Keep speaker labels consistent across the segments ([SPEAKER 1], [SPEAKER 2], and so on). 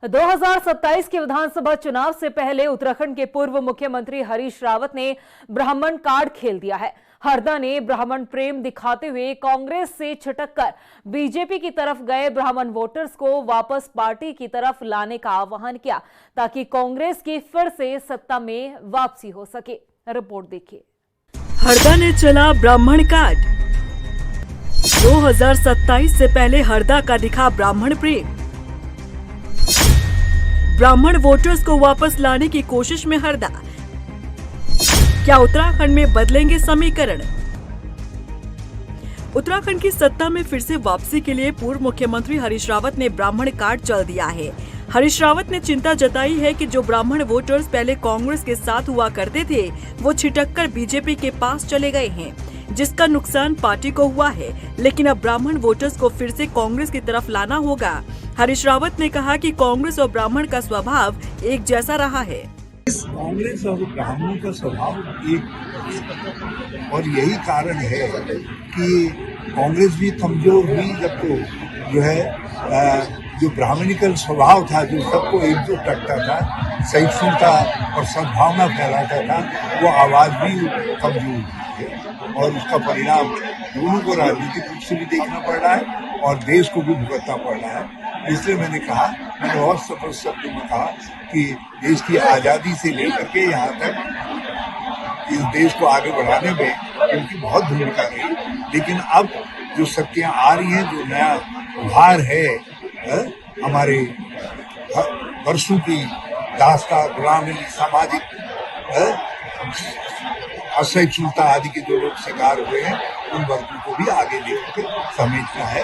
[SPEAKER 1] 2027 के विधानसभा चुनाव से पहले उत्तराखंड के पूर्व मुख्यमंत्री हरीश रावत ने ब्राह्मण कार्ड खेल दिया है। हरदा ने ब्राह्मण प्रेम दिखाते हुए कांग्रेस से छिटककर बीजेपी की तरफ गए ब्राह्मण वोटर्स को वापस पार्टी की तरफ लाने का आह्वान किया ताकि कांग्रेस की फिर से सत्ता में वापसी हो सके। रिपोर्ट देखिए।
[SPEAKER 2] हरदा ने चला ब्राह्मण कार्ड। 2027 से पहले हरदा का दिखा ब्राह्मण प्रेम। ब्राह्मण वोटर्स को वापस लाने की कोशिश में हरदा। क्या उत्तराखंड में बदलेंगे समीकरण? उत्तराखंड की सत्ता में फिर से वापसी के लिए पूर्व मुख्यमंत्री हरीश रावत ने ब्राह्मण कार्ड चल दिया है। हरीश रावत ने चिंता जताई है कि जो ब्राह्मण वोटर्स पहले कांग्रेस के साथ हुआ करते थे वो छिटककर बीजेपी के पास चले गए हैं, जिसका नुकसान पार्टी को हुआ है। लेकिन अब ब्राह्मण वोटर्स को फिर से कांग्रेस की तरफ लाना होगा। हरीश रावत ने कहा कि कांग्रेस और ब्राह्मण का स्वभाव एक जैसा रहा है।
[SPEAKER 3] कांग्रेस और ब्राह्मण का स्वभाव एक, और यही कारण है कि कांग्रेस भी कमजोर हुई जब तो जो है जो ब्राह्मणिकल स्वभाव था, जो सबको एकजुट रखता था, सहिष्णुता और सद्भावना फैलाता था, वो आवाज भी कमजोर हुई है और उसका परिणाम दोनों को राजनीतिक रूप से भी देखना पड़ रहा है और देश को भी भुगतना पड़ रहा है। इसलिए मैंने बहुत स्पष्ट शब्दों में कहा कि देश की आज़ादी से लेकर के यहाँ तक इस देश को आगे बढ़ाने में उनकी बहुत भूमिका रही, लेकिन अब जो शक्तियाँ आ रही हैं, जो नया उभार है हमारे वर्षों की दास्ता, गुलामी, सामाजिक असहिष्णुता आदि के जो लोग शिकार हुए हैं, उन वर्गों को भी आगे लेकर के समेटना है।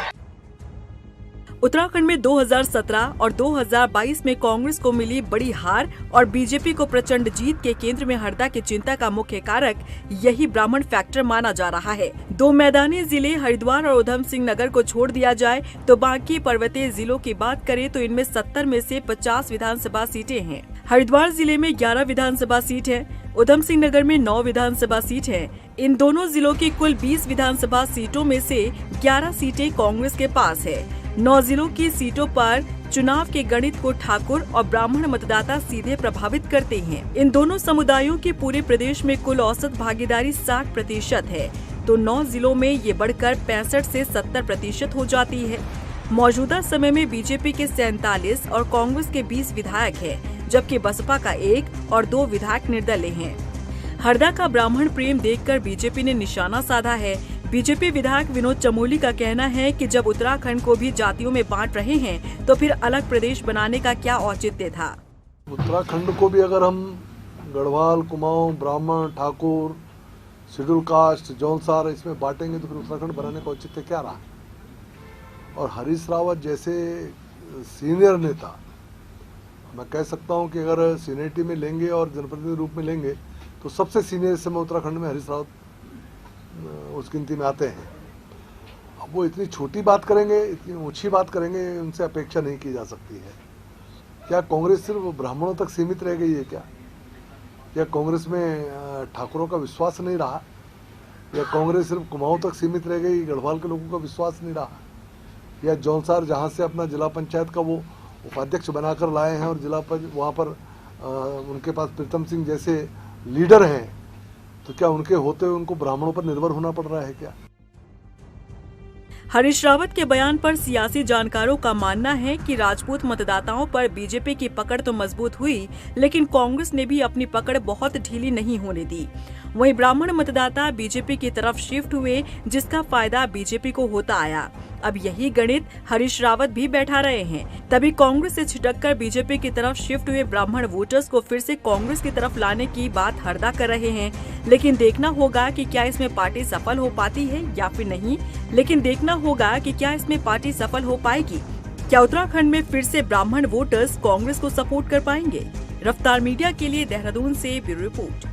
[SPEAKER 2] उत्तराखंड में 2017 और 2022 में कांग्रेस को मिली बड़ी हार और बीजेपी को प्रचंड जीत के केंद्र में हरदा की चिंता का मुख्य कारक यही ब्राह्मण फैक्टर माना जा रहा है। दो मैदानी जिले हरिद्वार और उधम सिंह नगर को छोड़ दिया जाए तो बाकी पर्वतीय जिलों की बात करें तो इनमें 70 में से 50 विधानसभा सीटें हैं। हरिद्वार जिले में 11 विधानसभा सीट है, उधम सिंह नगर में 9 विधानसभा सीट है। इन दोनों जिलों की कुल 20 विधानसभा सीटों में से 11 सीटें कांग्रेस के पास है। 9 जिलों की सीटों पर चुनाव के गणित को ठाकुर और ब्राह्मण मतदाता सीधे प्रभावित करते हैं। इन दोनों समुदायों की पूरे प्रदेश में कुल औसत भागीदारी 60% है, तो 9 जिलों में ये बढ़कर 65 से 70% हो जाती है। मौजूदा समय में बीजेपी के 47 और कांग्रेस के 20 विधायक हैं, जबकि बसपा का 1 और 2 विधायक निर्दलीय हैं। हरदा का ब्राह्मण प्रेम देखकर बीजेपी ने निशाना साधा है। बीजेपी विधायक विनोद चमोली का कहना है कि जब उत्तराखंड को भी जातियों में बांट रहे हैं तो फिर अलग प्रदेश बनाने का क्या औचित्य था।
[SPEAKER 4] उत्तराखंड को भी अगर हम गढ़वाल, कुमाऊं, ब्राह्मण, ठाकुर, शेड्यूल कास्ट, जौनसार इसमें बांटेंगे तो फिर उत्तराखंड बनाने का औचित्य क्या रहा। और हरीश रावत जैसे सीनियर नेता, मैं कह सकता हूं कि अगर सीनियरिटी में लेंगे और जनप्रतिनिधि रूप में लेंगे तो सबसे सीनियर से मैं उत्तराखंड में हरीश रावत उस गिनती में आते हैं। अब वो इतनी छोटी बात करेंगे, इतनी ऊंची बात करेंगे, उनसे अपेक्षा नहीं की जा सकती है। क्या कांग्रेस सिर्फ ब्राह्मणों तक सीमित रह गई है क्या कांग्रेस में ठाकुरों का विश्वास नहीं रहा? या कांग्रेस सिर्फ कुमाऊं तक सीमित रह गई, गढ़वाल के लोगों का विश्वास नहीं रहा? या जौनसार जहाँ से अपना जिला पंचायत का वो उपाध्यक्ष बनाकर लाए हैं और वहाँ पर उनके पास प्रीतम सिंह जैसे लीडर हैं, तो क्या उनके होते हुए उनको ब्राह्मणों पर निर्भर होना पड़ रहा है क्या?
[SPEAKER 2] हरीश रावत के बयान पर सियासी जानकारों का मानना है कि राजपूत मतदाताओं पर बीजेपी की पकड़ तो मजबूत हुई, लेकिन कांग्रेस ने भी अपनी पकड़ बहुत ढीली नहीं होने दी। वहीं ब्राह्मण मतदाता बीजेपी की तरफ शिफ्ट हुए, जिसका फायदा बीजेपी को होता आया। अब यही गणित हरीश रावत भी बैठा रहे हैं। तभी कांग्रेस से छिटककर बीजेपी की तरफ शिफ्ट हुए ब्राह्मण वोटर्स को फिर से कांग्रेस की तरफ लाने की बात हरदा कर रहे हैं। लेकिन देखना होगा कि क्या इसमें पार्टी सफल हो पाती है या फिर नहीं। हो पाएगी। क्या उत्तराखंड में फिर से ब्राह्मण वोटर्स कांग्रेस को सपोर्ट कर पाएंगे? रफ्तार मीडिया के लिए देहरादून से ब्यूरो रिपोर्ट।